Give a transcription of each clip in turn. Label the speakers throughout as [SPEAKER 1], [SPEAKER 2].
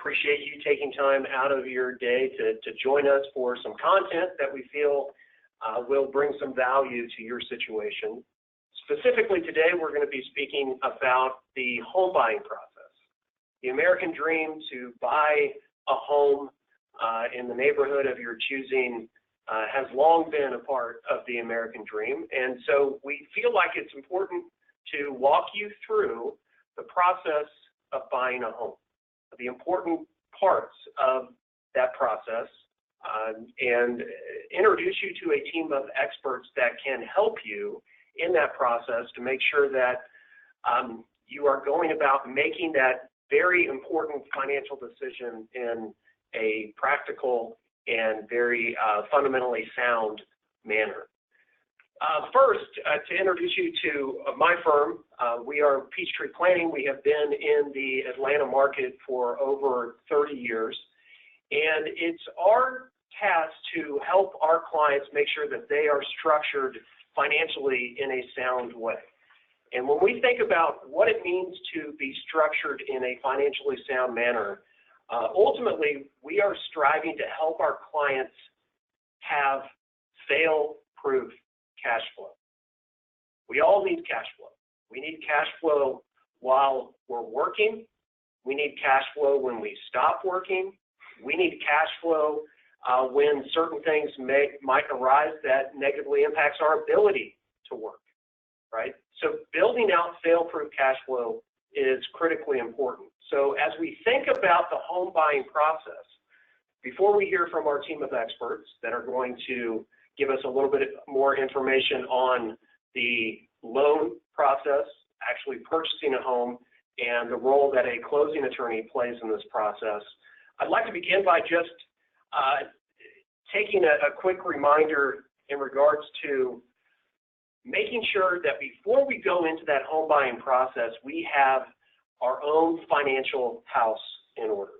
[SPEAKER 1] appreciate you taking time out of your day to join us for some content that we feel will bring some value to your situation. Specifically today, we're going to be speaking about the home buying process. The American dream to buy a home in the neighborhood of your choosing has long been a part of the American dream, and so we feel like it's important to walk you through the process of buying a home, the important parts of that process, and introduce you to a team of experts that can help you in that process to make sure that you are going about making that very important financial decision in a practical and very fundamentally sound manner. First, to introduce you to my firm, we are Peachtree Planning. We have been in the Atlanta market for over 30 years, and it's our task to help our clients make sure that they are structured financially in a sound way. And when we think about what it means to be structured in a financially sound manner, ultimately, we are striving to help our clients have fail-proof cash flow. We all need cash flow. We need cash flow while we're working. We need cash flow when we stop working. We need cash flow when certain things might arise that negatively impacts our ability to work, right? So building out fail-proof cash flow is critically important. So as we think about the home buying process, before we hear from our team of experts that are going to give us a little bit more information on the loan process, actually purchasing a home, and the role that a closing attorney plays in this process, I'd like to begin by just taking a quick reminder in regards to making sure that before we go into that home buying process, we have our own financial house in order.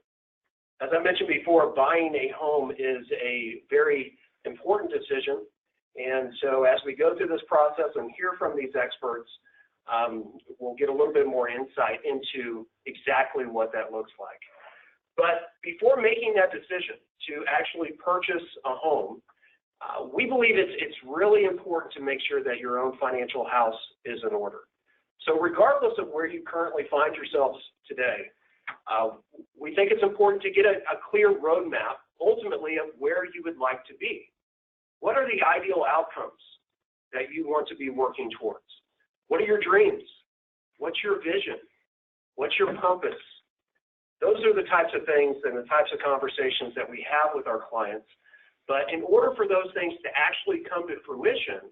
[SPEAKER 1] As I mentioned before, buying a home is a very important decision, and so as we go through this process and hear from these experts, we'll get a little bit more insight into exactly what that looks like. But before making that decision to actually purchase a home, we believe it's really important to make sure that your own financial house is in order. So regardless of where you currently find yourselves today, we think it's important to get a clear roadmap, ultimately, of where you would like to be. What are the ideal outcomes that you want to be working towards? What are your dreams? What's your vision? What's your purpose? Those are the types of things and the types of conversations that we have with our clients. But in order for those things to actually come to fruition,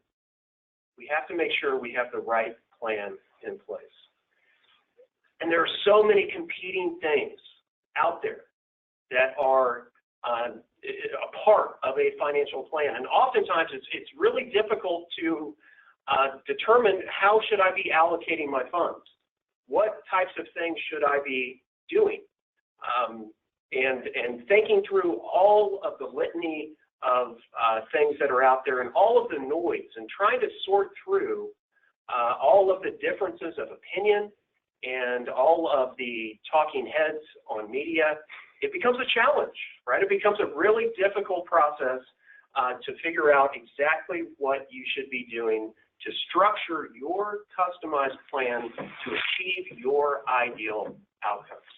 [SPEAKER 1] we have to make sure we have the right plan in place. And there are so many competing things out there that are a part of a financial plan. And oftentimes it's really difficult to determine how should I be allocating my funds? What types of things should I be doing? And thinking through all of the litany of things that are out there and all of the noise and trying to sort through all of the differences of opinion and all of the talking heads on media, it becomes a challenge, right? It becomes a really difficult process to figure out exactly what you should be doing to structure your customized plan to achieve your ideal outcomes.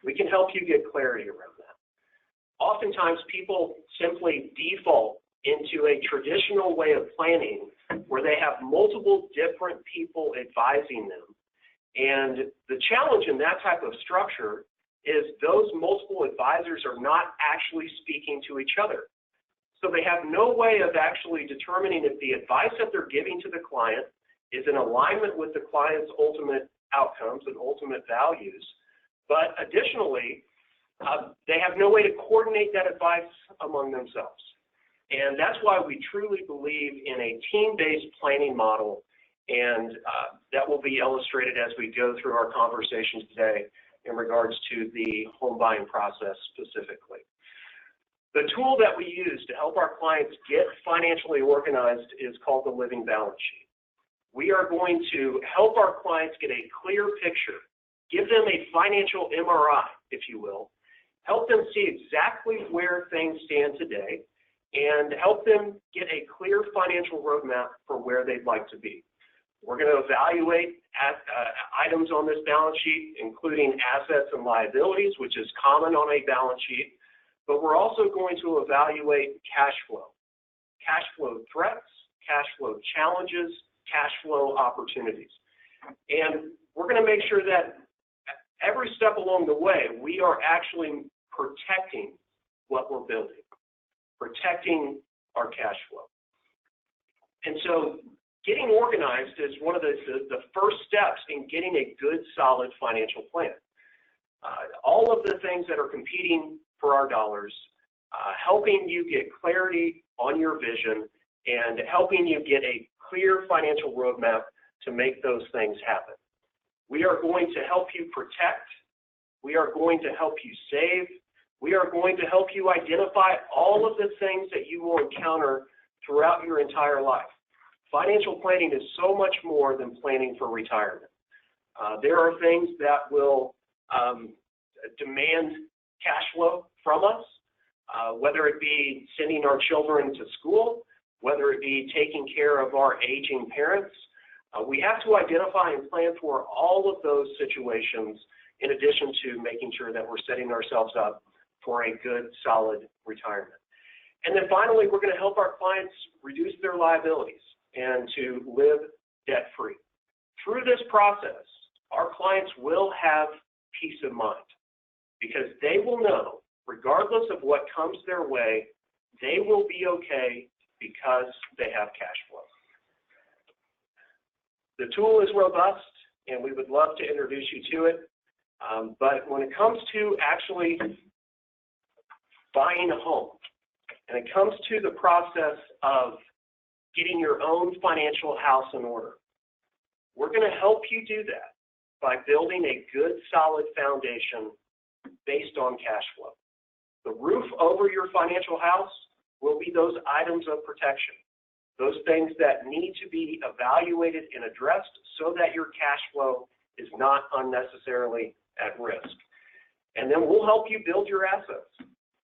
[SPEAKER 1] We can help you get clarity around that. Oftentimes, people simply default into a traditional way of planning where they have multiple different people advising them. And the challenge in that type of structure is those multiple advisors are not actually speaking to each other. So they have no way of actually determining if the advice that they're giving to the client is in alignment with the client's ultimate outcomes and ultimate values. But additionally, they have no way to coordinate that advice among themselves. And that's why we truly believe in a team-based planning model, and that will be illustrated as we go through our conversations today in regards to the home buying process specifically. The tool that we use to help our clients get financially organized is called the Living Balance Sheet. We are going to help our clients get a clear picture, give them a financial MRI, if you will, help them see exactly where things stand today, and help them get a clear financial roadmap for where they'd like to be. We're going to evaluate items on this balance sheet, including assets and liabilities, which is common on a balance sheet, but we're also going to evaluate cash flow threats, cash flow challenges, cash flow opportunities. And we're going to make sure that every step along the way, we are actually protecting what we're building, protecting our cash flow. And so getting organized is one of the first steps in getting a good, solid financial plan. All of the things that are competing for our dollars, helping you get clarity on your vision, and helping you get a clear financial roadmap to make those things happen. We are going to help you protect. We are going to help you save. We are going to help you identify all of the things that you will encounter throughout your entire life. Financial planning is so much more than planning for retirement. There are things that will demand cash flow from us, whether it be sending our children to school, whether it be taking care of our aging parents. We have to identify and plan for all of those situations, in addition to making sure that we're setting ourselves up for a good, solid retirement. And then finally, we're going to help our clients reduce their liabilities and to live debt-free. Through this process, our clients will have peace of mind because they will know, regardless of what comes their way, they will be okay because they have cash flow. The tool is robust, and we would love to introduce you to it. But when it comes to actually buying a home, and it comes to the process of getting your own financial house in order, we're going to help you do that by building a good, solid foundation based on cash flow. The roof over your financial house will be those items of protection, those things that need to be evaluated and addressed so that your cash flow is not unnecessarily at risk. And then we'll help you build your assets.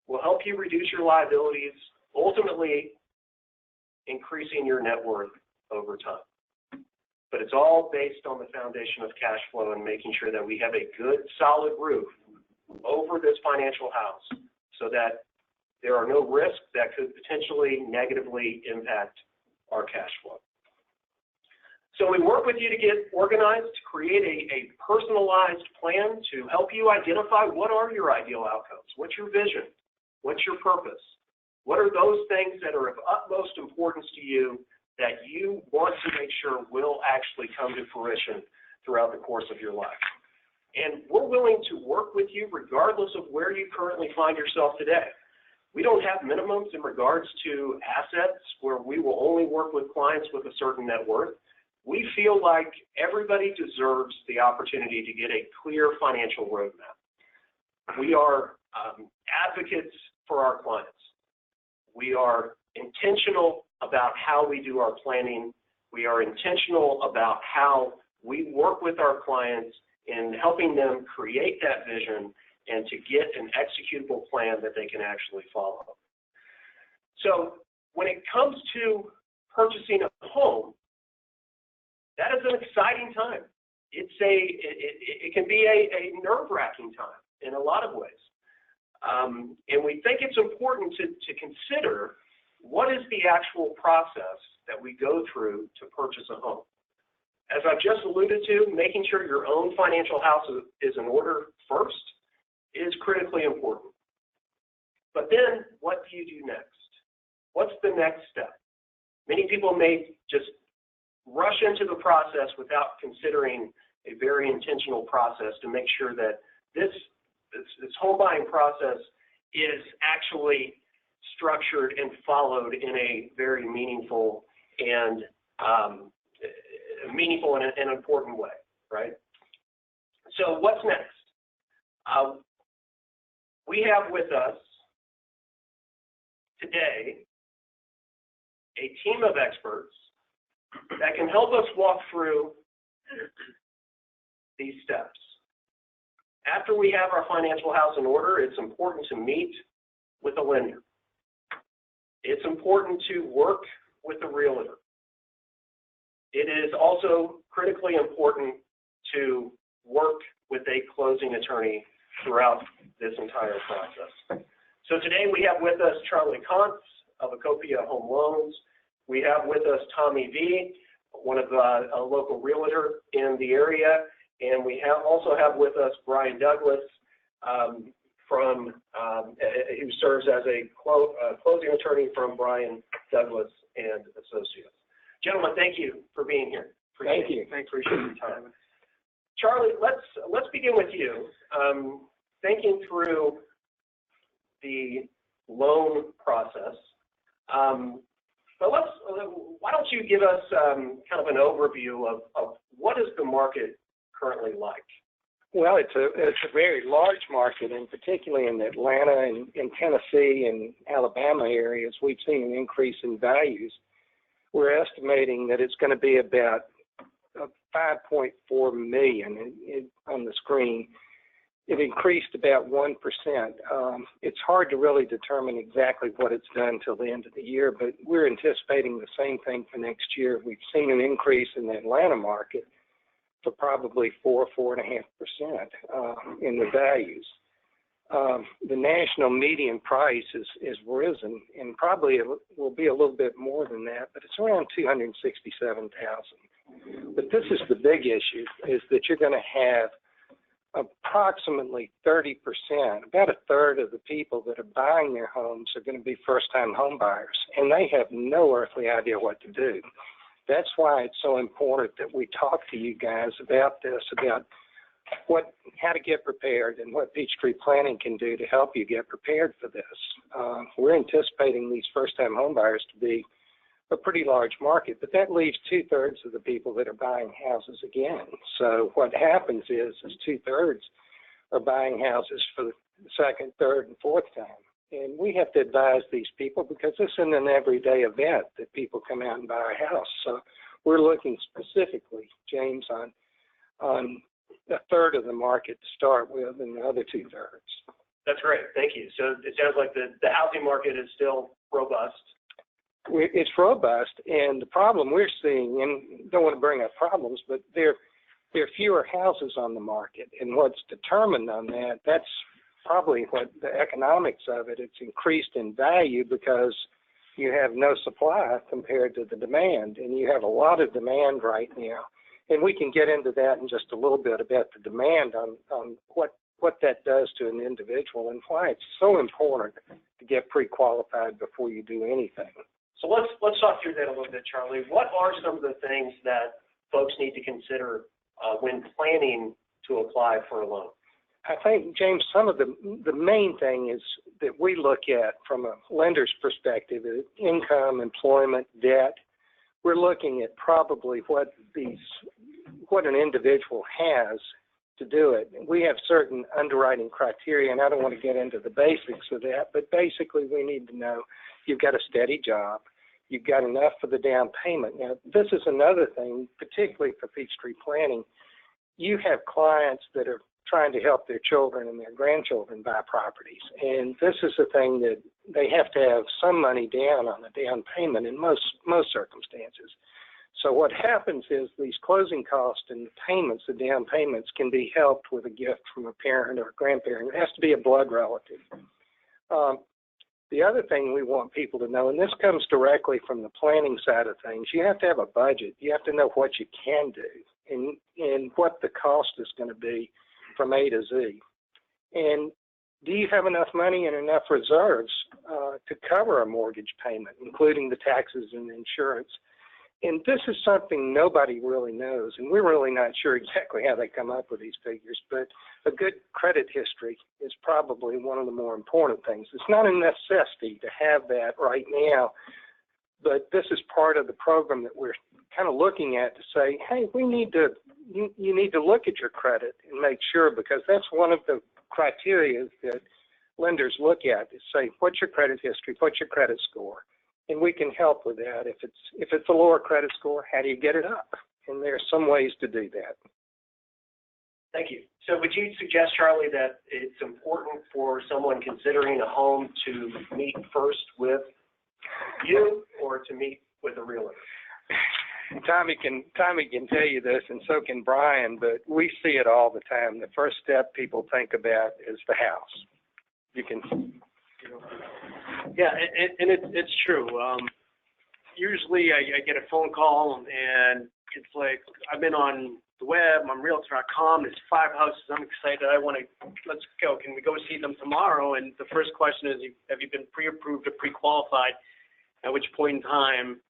[SPEAKER 1] We'll help you reduce your liabilities, ultimately increasing your net worth over time. But it's all based on the foundation of cash flow and making sure that we have a good, solid roof over this financial house so that there are no risks that could potentially negatively impact our cash flow. So we work with you to get organized, to create a personalized plan to help you identify what are your ideal outcomes, what's your vision, what's your purpose, what are those things that are of utmost importance to you that you want to make sure will actually come to fruition throughout the course of your life. And we're willing to work with you regardless of where you currently find yourself today. We don't have minimums in regards to assets where we will only work with clients with a certain net worth. We feel like everybody deserves the opportunity to get a clear financial roadmap. We are advocates for our clients. We are intentional about how we do our planning. We are intentional about how we work with our clients in helping them create that vision and to get an executable plan that they can actually follow. So when it comes to purchasing a home, that is an exciting time. It can be a nerve-wracking time in a lot of ways. And we think it's important to consider what is the actual process that we go through to purchase a home. As I've just alluded to, making sure your own financial house is in order first is critically important. But then what do you do next? What's the next step? Many people may just rush into the process without considering a very intentional process to make sure that this home buying process is actually structured and followed in a very meaningful and an important way, right? So what's next? We have with us today a team of experts that can help us walk through these steps. After we have our financial house in order, it's important to meet with a lender. It's important to work with a realtor. It is also critically important to work with a closing attorney throughout this entire process. So today we have with us Charlie Kontz of Acopia Home Loans. We have with us Tommy V, one of a local realtor in the area, and we also have with us Brian Douglas who serves as a closing attorney from Brian Douglas and Associates. Gentlemen, thank you for being here.
[SPEAKER 2] Thank you.
[SPEAKER 1] Appreciate your time. Charlie, let's begin with you. Thinking through the loan process, but why don't you give us kind of an overview of what is the market currently like?
[SPEAKER 2] Well, it's a very large market, and particularly in Atlanta and in Tennessee and Alabama areas, we've seen an increase in values. We're estimating that it's going to be about 5.4 million on the screen. It increased about 1%. It's hard to really determine exactly what it's done till the end of the year, but we're anticipating the same thing for next year. We've seen an increase in the Atlanta market for probably 4.5% in the values. The national median price is risen, and probably it will be a little bit more than that, but it's around $267,000. But this is the big issue, is that you're going to have approximately 30%, about a third of the people that are buying their homes are going to be first-time home buyers, and they have no earthly idea what to do. That's why it's so important that we talk to you guys about this, about how to get prepared and what Peachtree Planning can do to help you get prepared for this. We're anticipating these first-time home buyers to be a pretty large market, but that leaves 2/3 of the people that are buying houses again. So what happens is 2/3 are buying houses for the second, third, and fourth time. And we have to advise these people because this isn't an everyday event that people come out and buy a house. So we're looking specifically, James, on a third of the market to start with and the other 2/3.
[SPEAKER 1] That's great. Thank you. So it sounds like the housing market is still robust.
[SPEAKER 2] It's robust, and the problem we're seeing, and don't want to bring up problems, but there are fewer houses on the market, and what's determined on that, that's probably what the economics of it. It's increased in value because you have no supply compared to the demand, and you have a lot of demand right now. And we can get into that in just a little bit about the demand on what that does to an individual and why it's so important to get pre-qualified before you do anything.
[SPEAKER 1] So let's talk through that a little bit, Charlie. What are some of the things that folks need to consider when planning to apply for a loan?
[SPEAKER 2] I think, James, some of the main thing is that we look at from a lender's perspective is income, employment, debt. We're looking at probably what an individual has to do it. We have certain underwriting criteria, and I don't want to get into the basics of that, but basically we need to know you've got a steady job, you've got enough for the down payment. Now, this is another thing, particularly for Peachtree Planning. You have clients that are trying to help their children and their grandchildren buy properties, and this is the thing that they have to have some money down on the down payment in most circumstances. So what happens is these closing costs and payments, the down payments, can be helped with a gift from a parent or a grandparent. It has to be a blood relative. The other thing we want people to know, and this comes directly from the planning side of things, you have to have a budget. You have to know what you can do and what the cost is going to be from A to Z. And do you have enough money and enough reserves to cover a mortgage payment, including the taxes and insurance? And this is something nobody really knows, and we're really not sure exactly how they come up with these figures, but a good credit history is probably one of the more important things. It's not a necessity to have that right now, but this is part of the program that we're kind of looking at to say, hey, you need to look at your credit and make sure, because that's one of the criteria that lenders look at, is say, what's your credit history, what's your credit score? And we can help with that. If it's a lower credit score, how do you get it up? And there are some ways to do that.
[SPEAKER 1] Thank you. So would you suggest, Charlie, that it's important for someone considering a home to meet first with you or to meet with a realtor?
[SPEAKER 2] Tommy can tell you this, and so can Brian, but we see it all the time. The first step people think about is the house. You can.
[SPEAKER 3] Yeah, and it's true. Usually I get a phone call and it's like, I've been on the web, I'm Realtor.com, there's 5 houses, I'm excited, let's go, can we go see them tomorrow? And the first question is, have you been pre-approved or pre-qualified? At which point in time,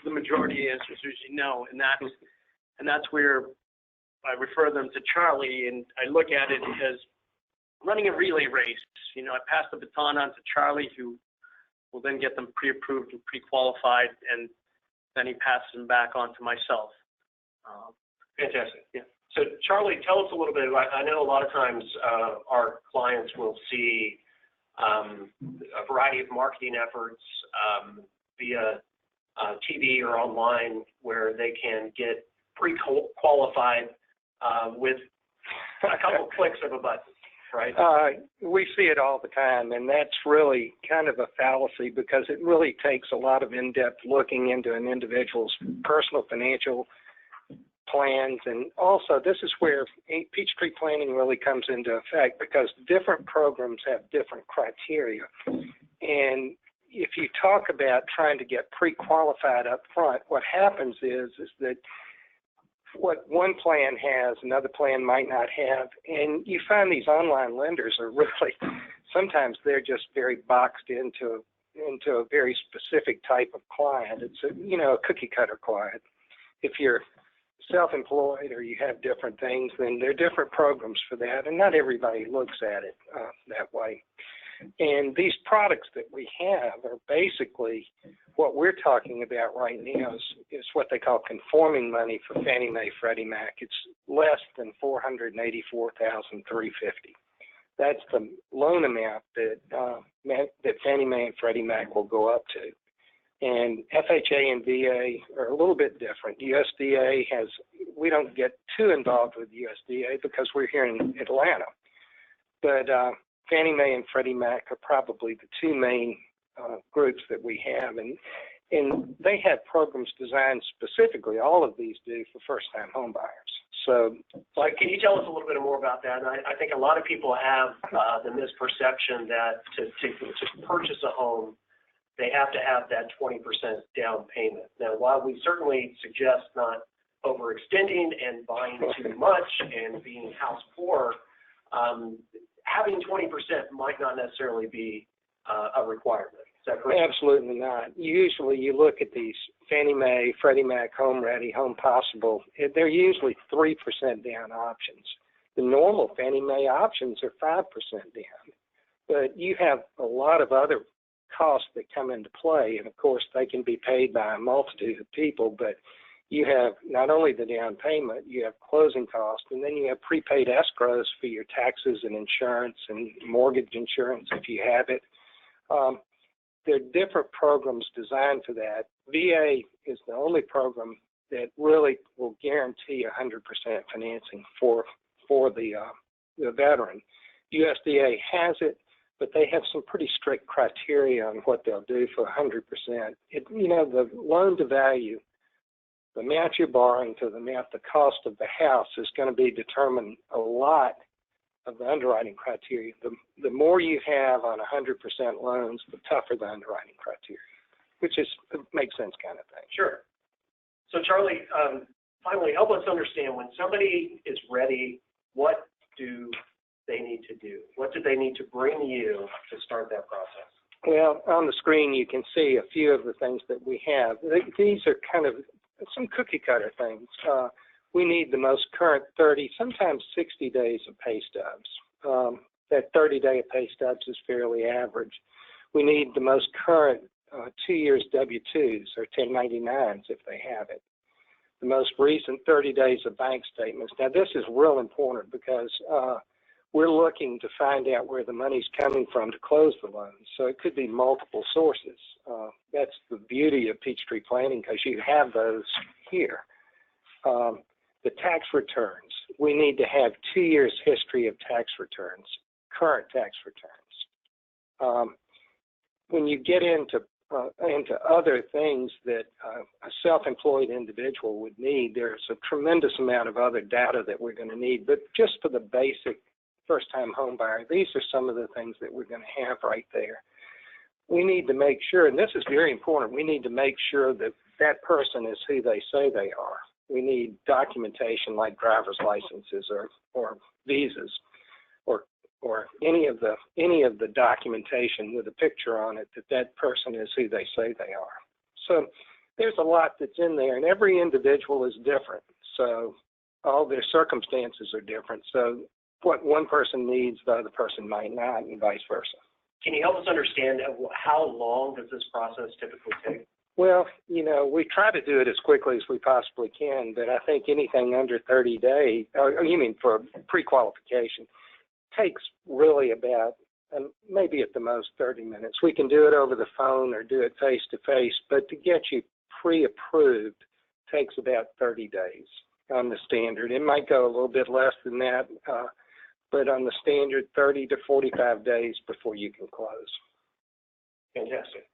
[SPEAKER 3] the majority answers is usually no, and that's where I refer them to Charlie, and I look at it as running a relay race. I pass the baton on to Charlie, who will then get them pre-approved and pre-qualified, and then he passes them back on to myself.
[SPEAKER 1] Fantastic.
[SPEAKER 3] Yeah.
[SPEAKER 1] So Charlie, tell us a little bit about, I know a lot of times our clients will see a variety of marketing efforts via TV or online where they can get pre-qualified with a couple clicks of a button, right?
[SPEAKER 2] We see it all the time, and that's really kind of a fallacy because it really takes a lot of in-depth looking into an individual's personal financial plans, and also this is where Peachtree planning really comes into effect because different programs have different criteria. And if you talk about trying to get pre-qualified up front, what happens is that what one plan has, another plan might not have, and you find these online lenders are really, sometimes they're just very boxed into a very specific type of client. It's a cookie cutter client. If you're self-employed or you have different things, then there are different programs for that, and not everybody looks at it that way. And these products that we have are basically what we're talking about right now is what they call conforming money for Fannie Mae, Freddie Mac. It's less than $484,350. That's the loan amount that Fannie Mae and Freddie Mac will go up to. And FHA and VA are a little bit different. USDA we don't get too involved with USDA because we're here in Atlanta. But Fannie Mae and Freddie Mac are probably the two main groups that we have. And they have programs designed specifically, all of these do, for first-time home buyers. So,
[SPEAKER 1] can you tell us a little bit more about that? I think a lot of people have the misperception that to purchase a home, they have to have that 20% down payment. Now, while we certainly suggest not overextending and buying too much and being house poor, having 20% might not necessarily be a requirement. Is that correct?
[SPEAKER 2] Absolutely not. Usually you look at these Fannie Mae, Freddie Mac, Home Ready, Home Possible, they're usually 3% down options. The normal Fannie Mae options are 5% down. But you have a lot of other costs that come into play, and of course they can be paid by a multitude of people, but you have not only the down payment, you have closing costs, and then you have prepaid escrows for your taxes and insurance and mortgage insurance if you have it. There are different programs designed for that. VA is the only program that really will guarantee 100% financing for the veteran. USDA has it, but they have some pretty strict criteria on what they'll do for 100%. The loan to value, the amount you're borrowing to the amount, the cost of the house is going to be determined a lot of the underwriting criteria. The more you have on 100% loans, the tougher the underwriting criteria, which makes sense kind of thing.
[SPEAKER 1] Sure. So Charlie, finally, help us understand when somebody is ready, what do they need to do? What do they need to bring you to start that process?
[SPEAKER 2] Well, on the screen you can see a few of the things that we have. These are kind of some cookie cutter things. We need the most current 30, sometimes 60 days of pay stubs. That 30-day of pay stubs is fairly average. We need the most current 2 years W-2s or 1099s if they have it. The most recent 30 days of bank statements. Now this is real important because we're looking to find out where the money's coming from to close the loan. So it could be multiple sources. That's the beauty of Peachtree planning because you have those here. The tax returns. we need to have 2 years history of tax returns, current tax returns. When you get into other things that a self-employed individual would need, there's a tremendous amount of other data that we're going to need. But just for the basic first-time home buyer, these are some of the things that we're going to have right there. We need to make sure, and this is very important, we need to make sure that that person is who they say they are. We need documentation like driver's licenses or visas or any of the documentation with a picture on it that person is who they say they are. So there's a lot that's in there, and every individual is different. So all their circumstances are different. So what one person needs, the other person might not, and vice versa.
[SPEAKER 1] Can you help us understand how long does this process typically take?
[SPEAKER 2] Well, we try to do it as quickly as we possibly can, but I think anything under 30 days, or you mean for pre-qualification, takes really about maybe at the most 30 minutes. We can do it over the phone or do it face-to-face, but to get you pre-approved takes about 30 days on the standard. It might go a little bit less than that, but on the standard, 30 to 45 days before you can close.
[SPEAKER 1] Fantastic.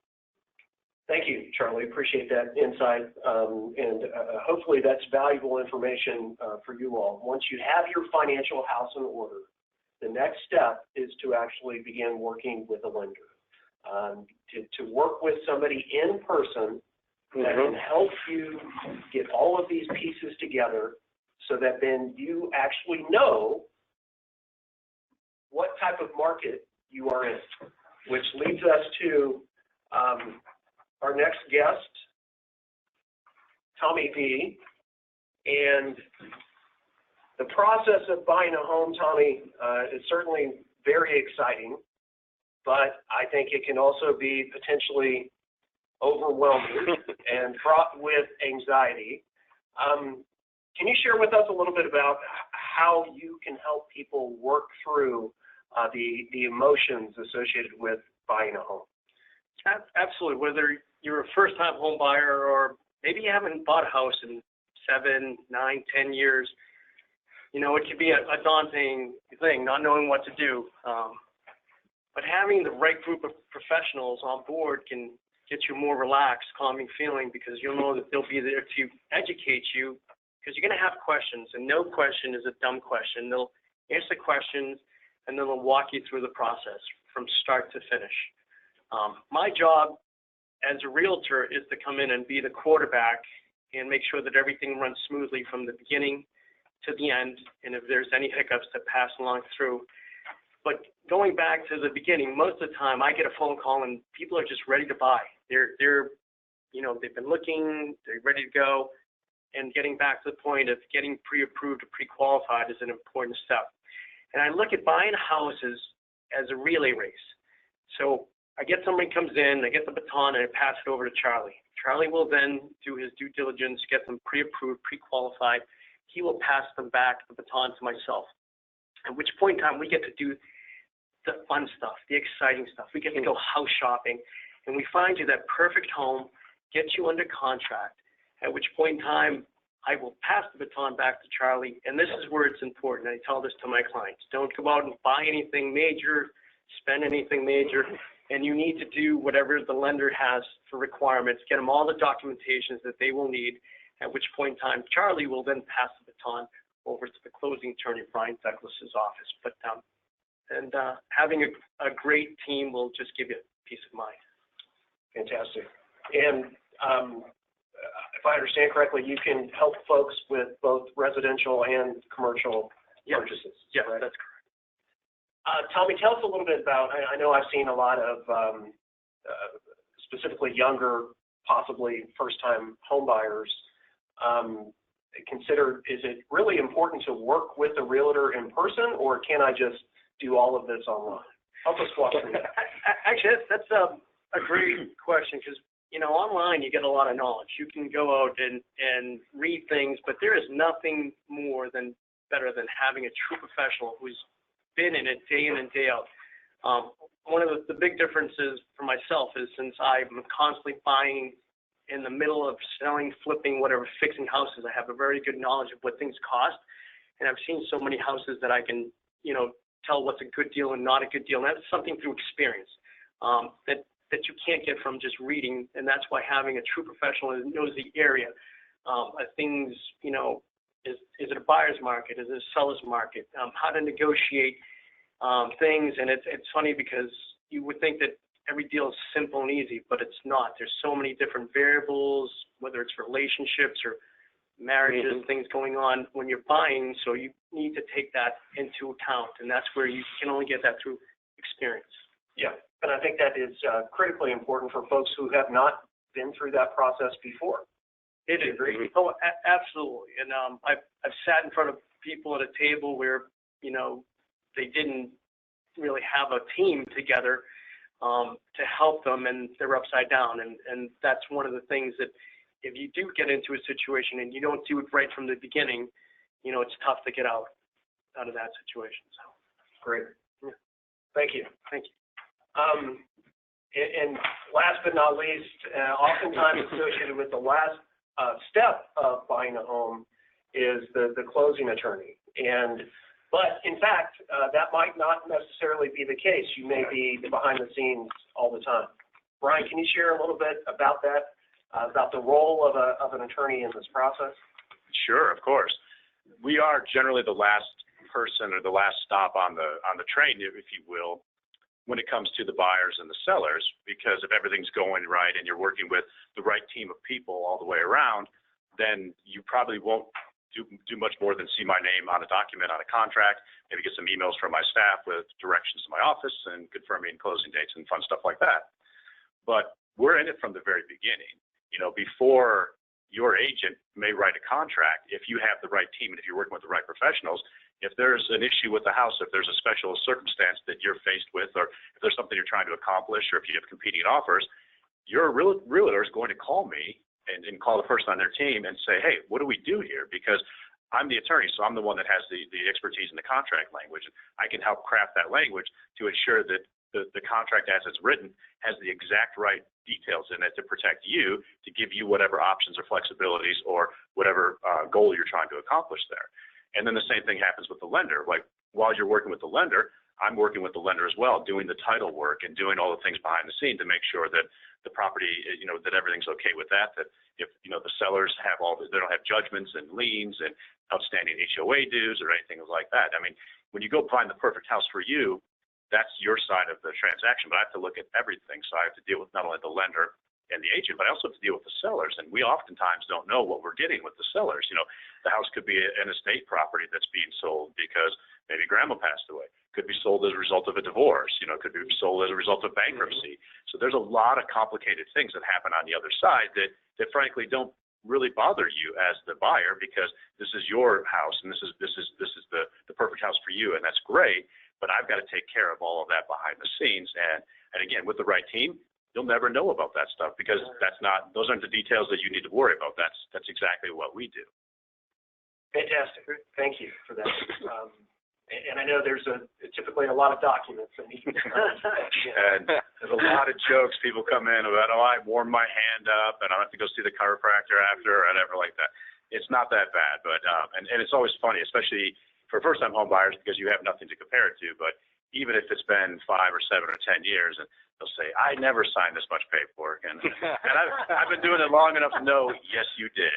[SPEAKER 1] Thank you, Charlie. Appreciate that insight, and hopefully that's valuable information for you all. Once you have your financial house in order, the next step is to actually begin working with a lender, to work with somebody in person that can help you get all of these pieces together so that then you actually know what type of market you are in, which leads us to our next guest, Tommy V. And the process of buying a home, Tommy, is certainly very exciting, but I think it can also be potentially overwhelming and fraught with anxiety. Can you share with us a little bit about how you can help people work through the emotions associated with buying a home?
[SPEAKER 3] Absolutely. Whether you're a first-time home buyer or maybe you haven't bought a house in 7, 9, 10 years, it can be a daunting thing, not knowing what to do. But having the right group of professionals on board can get you a more relaxed, calming feeling, because you'll know that they'll be there to educate you, because you're going to have questions, and no question is a dumb question. They'll answer questions, and then they'll walk you through the process from start to finish. My job as a realtor is to come in and be the quarterback and make sure that everything runs smoothly from the beginning to the end, and if there's any hiccups, to pass along through. But going back to the beginning, most of the time I get a phone call and people are just ready to buy. They've been looking, they're ready to go, and getting back to the point of getting pre-approved or pre-qualified is an important step. And I look at buying houses as a relay race. So I get somebody comes in, I get the baton, and I pass it over to Charlie. Charlie will then do his due diligence, get them pre-approved, pre-qualified. He will pass them back the baton to myself, at which point in time we get to do the fun stuff, the exciting stuff. We get to go house shopping, and we find you that perfect home, get you under contract, at which point in time I will pass the baton back to Charlie, and this is where it's important. I tell this to my clients. Don't go out and buy anything major, spend anything major, and you need to do whatever the lender has for requirements, get them all the documentations that they will need, at which point in time Charlie will then pass the baton over to the closing attorney, Brian Douglas's office. But having a great team will just give you peace of mind.
[SPEAKER 1] Fantastic. And if I understand correctly, you can help folks with both residential and commercial purchases.
[SPEAKER 3] Yes,
[SPEAKER 1] right?
[SPEAKER 3] That's correct.
[SPEAKER 1] Tommy, tell us a little bit about, I know I've seen a lot of specifically younger, possibly first-time home buyers is it really important to work with a realtor in person, or can I just do all of this online? Help us walk through that.
[SPEAKER 3] Actually, that's a great question, because online you get a lot of knowledge. You can go out and read things, but there is nothing better than having a true professional who's been in it day in and day out. One of the big differences for myself is, since I'm constantly buying in the middle of selling, flipping, whatever, fixing houses, I have a very good knowledge of what things cost. and I've seen so many houses that I can, tell what's a good deal and not a good deal. And that's something through experience that you can't get from just reading. And that's why having a true professional who knows the area, things, is it a buyer's market? Is it a seller's market? How to negotiate things. And it's funny because you would think that every deal is simple and easy, but it's not. There's so many different variables, whether it's relationships or marriages, things going on when you're buying. So you need to take that into account, and that's where you can only get that through experience.
[SPEAKER 1] Yeah, and I think that is critically important for folks who have not been through that process before.
[SPEAKER 3] It is. Oh, absolutely. And I've sat in front of people at a table where they didn't really have a team together to help them, and they're upside down. And that's one of the things that if you do get into a situation and you don't do it right from the beginning, it's tough to get out of that situation. So
[SPEAKER 1] great. Yeah. Thank you.
[SPEAKER 3] Thank you.
[SPEAKER 1] And last but not least, oftentimes associated with the last step of buying a home is the closing attorney. But in fact, that might not necessarily be the case. You may be behind the scenes all the time. Brian, can you share a little bit about that, about the role of an attorney in this process?
[SPEAKER 4] Sure, of course. We are generally the last person or the last stop on the train, if you will, when it comes to the buyers and the sellers, because if everything's going right and you're working with the right team of people all the way around, then you probably won't do much more than see my name on a document, on a contract, maybe get some emails from my staff with directions to my office and confirming closing dates and fun stuff like that. But we're in it from the very beginning. Before your agent may write a contract, if you have the right team and if you're working with the right professionals, if there's an issue with the house, if there's a special circumstance that you're faced with, or if there's something you're trying to accomplish, or if you have competing offers, your realtor is going to call me and call the person on their team and say, hey, what do we do here? Because I'm the attorney, so I'm the one that has the expertise in the contract language. I can help craft that language to ensure that the contract as it's written has the exact right details in it to protect you, to give you whatever options or flexibilities or whatever goal you're trying to accomplish there. And then the same thing happens with the lender. Like while you're working with the lender, I'm working with the lender as well, doing the title work and doing all the things behind the scene to make sure that the property, that everything's okay with that if, the sellers have they don't have judgments and liens and outstanding HOA dues or anything like that. I mean, when you go find the perfect house for you, that's your side of the transaction, but I have to look at everything. So I have to deal with not only the lender and the agent, but I also have to deal with the sellers. And we oftentimes don't know what we're getting with the sellers. The house could be an estate property that's being sold because maybe grandma passed away. Could be sold as a result of a divorce. Could be sold as a result of bankruptcy. So there's a lot of complicated things that happen on the other side that frankly don't really bother you as the buyer, because this is your house and this is the perfect house for you, and that's great. But I've got to take care of all of that behind the scenes. And again, with the right team, you'll never know about that stuff because those aren't the details that you need to worry about. That's exactly what we do.
[SPEAKER 1] Fantastic. Thank you for that. And I know there's typically a lot of documents that need to be
[SPEAKER 4] And there's a lot of jokes. People come in about, I warmed my hand up and I have to go see the chiropractor after or whatever like that. It's not that bad, but and it's always funny, especially for first-time home buyers, because you have nothing to compare it to. But even if it's been 5 or 7 or 10 years, and they'll say, I never signed this much paperwork. And I've been doing it long enough to know, yes, you did.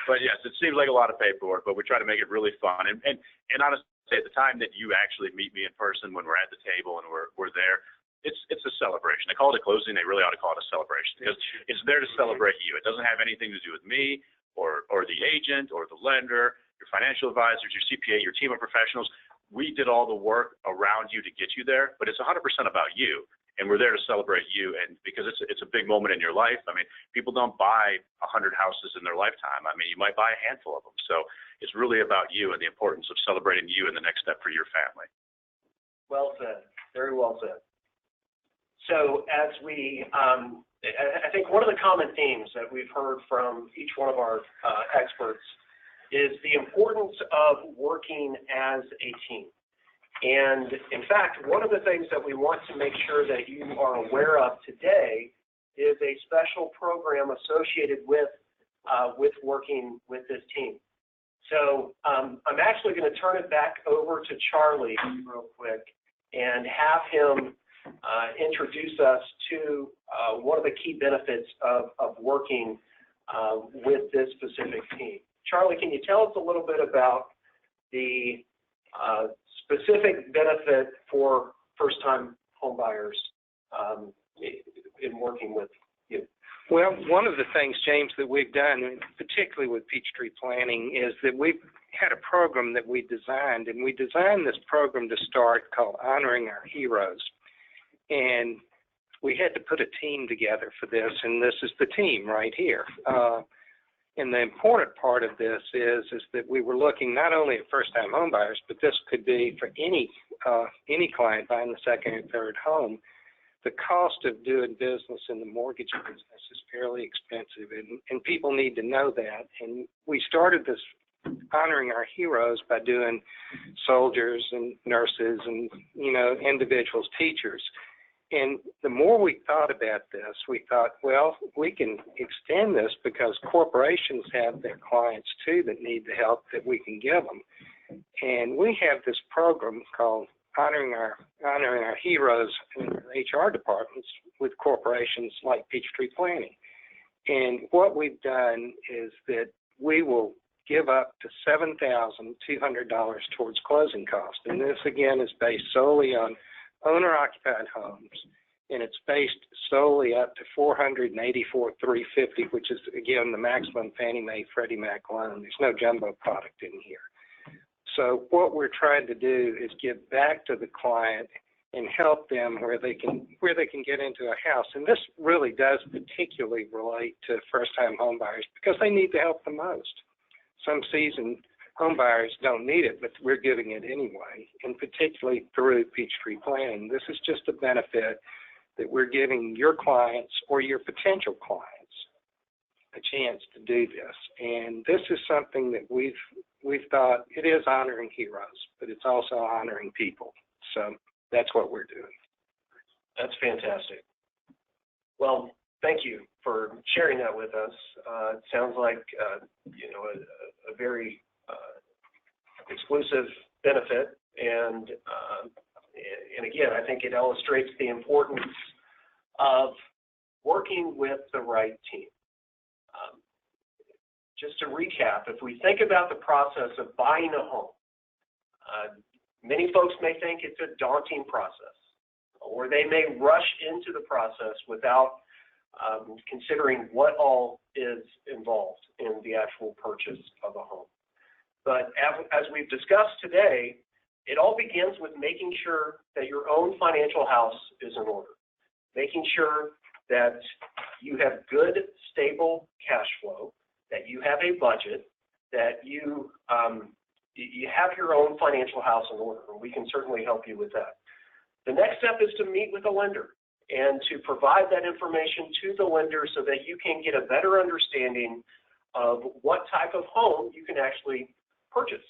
[SPEAKER 4] But yes, it seems like a lot of paperwork, but we try to make it really fun. And honestly, at the time that you actually meet me in person, when we're at the table and we're there, it's a celebration. They call it a closing. They really ought to call it a celebration because it's there to celebrate you. It doesn't have anything to do with me or the agent or the lender, your financial advisors, your CPA, your team of professionals. We did all the work around you to get you there, but it's 100% about you, and we're there to celebrate you, and because it's a big moment in your life. I mean, people don't buy 100 houses in their lifetime. I mean, you might buy a handful of them. So it's really about you and the importance of celebrating you and the next step for your family.
[SPEAKER 1] Well said. Very well said. So as I think one of the common themes that we've heard from each one of our experts is the importance of working as a team. And in fact, one of the things that we want to make sure that you are aware of today is a special program associated with working with this team. So I'm actually going to turn it back over to Charlie real quick and have him introduce us to one of the key benefits of working with this specific team. Charlie, can you tell us a little bit about the specific benefit for first-time homebuyers in working with you?
[SPEAKER 2] Well, one of the things, James, that we've done, particularly with Peachtree Planning, is that we've had a program that we designed, and we designed this program to start called Honoring Our Heroes. And we had to put a team together for this, and this is the team right here. And the important part of this is that we were looking not only at first-time homebuyers, but this could be for any client buying the second or third home. The cost of doing business in the mortgage business is fairly expensive, and people need to know that. And we started this Honoring Our Heroes by doing soldiers and nurses and, individuals, teachers. And the more we thought about this, we thought, well, we can extend this because corporations have their clients too that need the help that we can give them. And we have this program called Honoring Our Heroes in HR departments with corporations like Peachtree Planning. And what we've done is that we will give up to $7,200 towards closing costs. And this, again, is based solely on owner-occupied homes, and it's based solely up to $484,350, which is, again, the maximum Fannie Mae, Freddie Mac loan. There's no jumbo product in here. So what we're trying to do is give back to the client and help them where they can get into a house. And this really does particularly relate to first-time homebuyers because they need the help the most. Some seasoned homebuyers don't need it, but we're giving it anyway, and particularly through Peachtree Planning. This is just a benefit that we're giving your clients or your potential clients a chance to do this. And this is something that we've thought it is honoring heroes, but it's also honoring people. So that's what we're doing.
[SPEAKER 1] That's fantastic. Well, thank you for sharing that with us. It sounds like a very exclusive benefit, and again, I think it illustrates the importance of working with the right team. Just to recap, if we think about the process of buying a home, many folks may think it's a daunting process, or they may rush into the process without considering what all is involved in the actual purchase of a home. But as we've discussed today, it all begins with making sure that your own financial house is in order, making sure that you have good, stable cash flow, that you have a budget, that you have your own financial house in order, and we can certainly help you with that. The next step is to meet with a lender and to provide that information to the lender so that you can get a better understanding of what type of home you can actually purchase.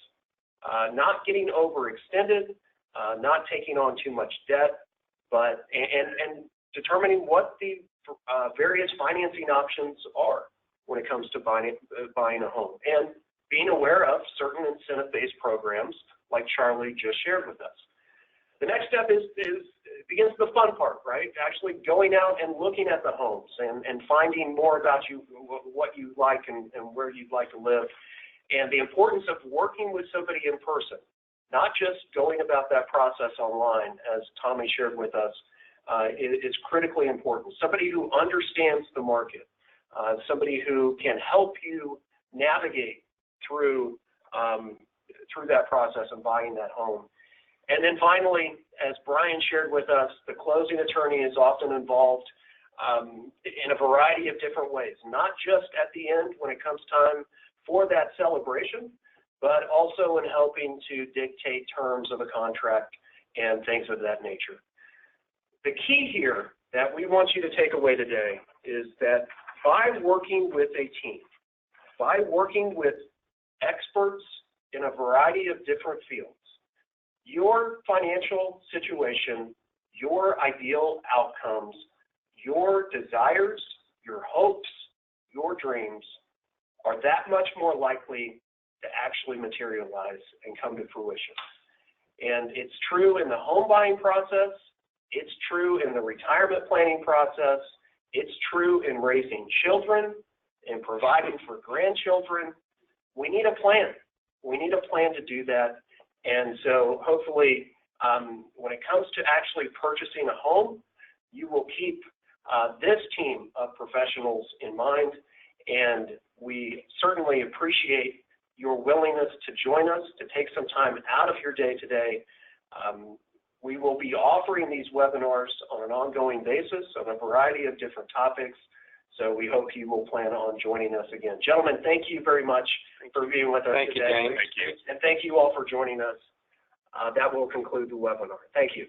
[SPEAKER 1] Not getting overextended, not taking on too much debt, but and determining what the various financing options are when it comes to buying a home, and being aware of certain incentive-based programs like Charlie just shared with us. The next step begins the fun part, right? Actually going out and looking at the homes and finding more about you, what you like and where you'd like to live, and the importance of working with somebody in person, not just going about that process online, as Tommy shared with us. Is critically important. Somebody who understands the market, somebody who can help you navigate through that process of buying that home. And then finally, as Brian shared with us, the closing attorney is often involved in a variety of different ways, not just at the end when it comes time for that celebration, but also in helping to dictate terms of a contract and things of that nature. The key here that we want you to take away today is that by working with a team, by working with experts in a variety of different fields, your financial situation, your ideal outcomes, your desires, your hopes, your dreams are that much more likely to actually materialize and come to fruition. And it's true in the home buying process, it's true in the retirement planning process, it's true in raising children and providing for grandchildren. We need a plan. We need a plan to do that. And so hopefully, when it comes to actually purchasing a home, you will keep this team of professionals in mind. And we certainly appreciate your willingness to join us, to take some time out of your day today. We will be offering these webinars on an ongoing basis on a variety of different topics. So we hope you will plan on joining us again. Gentlemen, thank you very much for being with us today.
[SPEAKER 2] Thank you, James.
[SPEAKER 4] Thank you.
[SPEAKER 1] And thank you all for joining us. That will conclude the webinar. Thank you.